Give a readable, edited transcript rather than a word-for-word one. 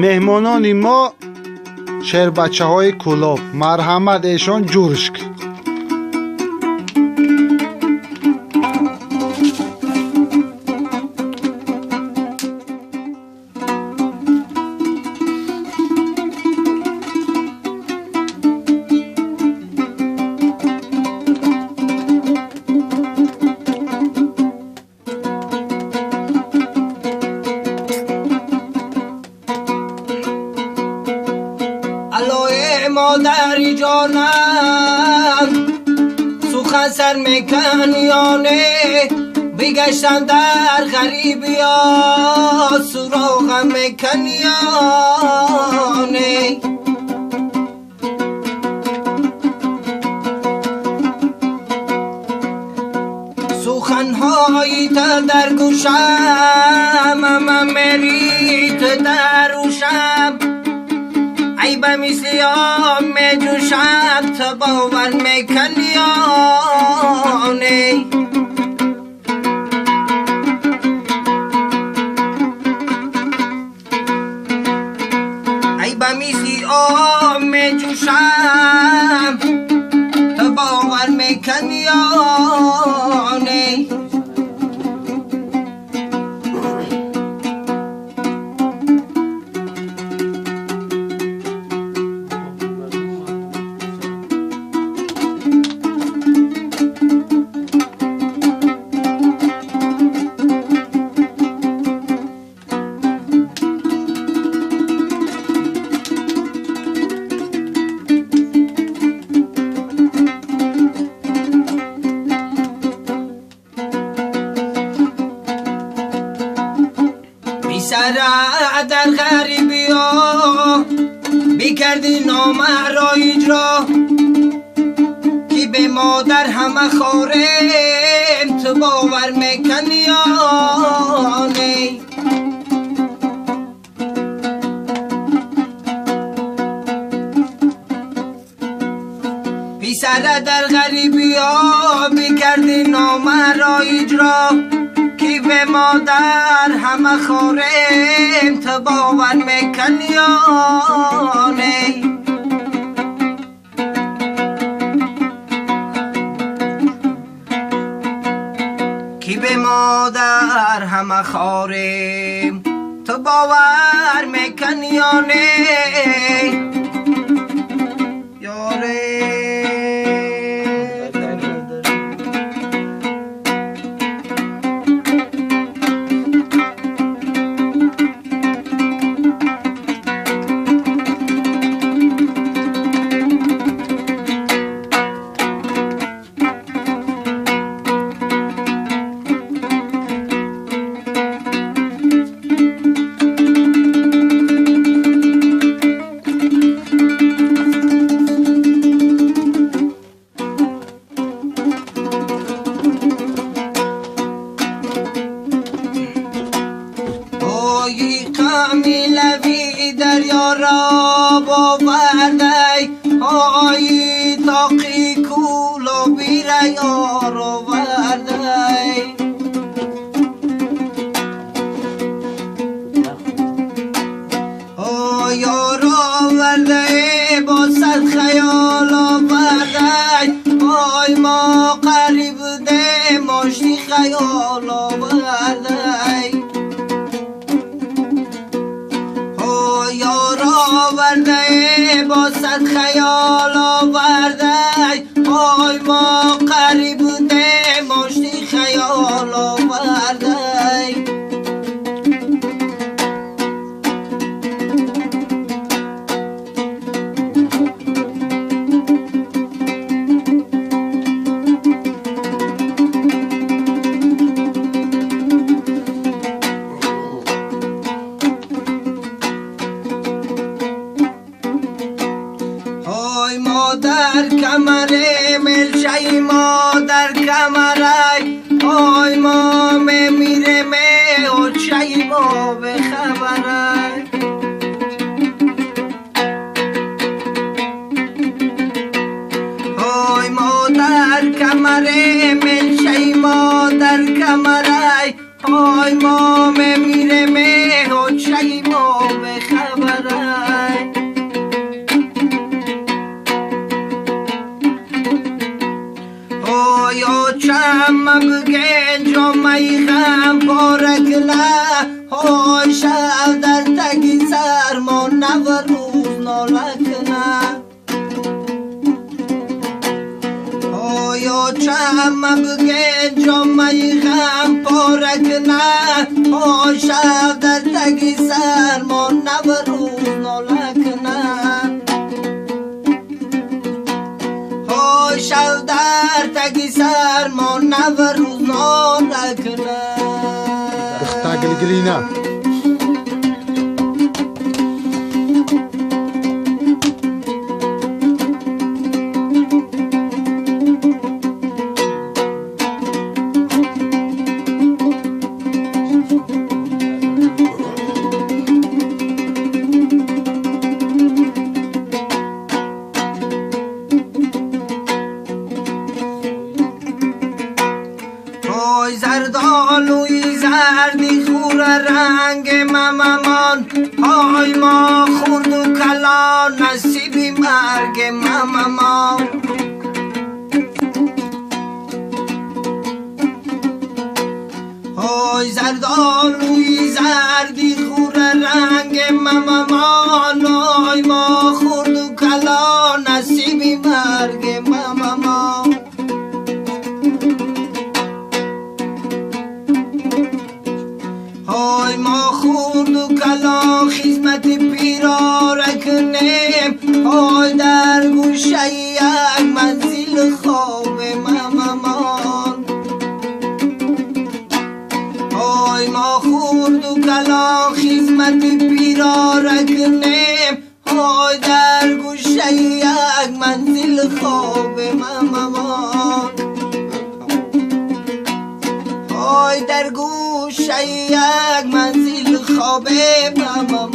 меҳмонони мо шербачаҳои кӯлоб, марҳамат, эшон ҷуршк. مادری جانم سخن سر میکن یانه بگشتم در غریبی ها سراغم میکن یانه سخنهایی تا در گوشم من میریت در روشم عیب مثلی آم می جوشم تا باور میکنی آنی عیب مثلی آم می جوشم تا باور میکنی آنی سر در غریبی ها بیکردی نامه را اجرا که به مادر همه خورم تو باور میکنی یا نی پسر در غریبی ها بیکردی نامه را اجرا که به مادر همه خورم تو باور میکنی یا نی که به مادر همه خورم تو باور میکنی یا نی یاره میلوی دریا را باوردی آیی تاقی کولا بیره یار آوردی یار آورده با صد خیال آورده آی ما قریب ده ماشتی خیال آورده آورده با صد خیال آورده آی ما قریب بوده ماشتی خیال آورده در کمره ملچه ما در کمره آی ما میره اوچه ما به خبره آی ما در کمره ملچه ما در کمره آی ما میره اوچه ما به خبره های شب در تگی سرما نه و روز ناله کنه یا چم بگه جامعی غم پاره کنه های شب در تگی سرما نه و روز ناله کنه های شب در تگی سرما نه و روز ناله کنه دختا گلگلینا های زردالوی زردی خور رنگ مممان های ما خورد و کلا نصیبی مرگ مممان های زردالوی زردی خور رنگ مممان های ما خورد و کلا نصیبی مرگ مممان های ما خورد و کلا خدمت پیرا رکنیم های در گوشه یک منزل خواب مامان های ما خورد و کلا خدمت پیرا رکنیم های در گوشه یک منزل خواب مامان های در گوشه یک منزل خواب مامان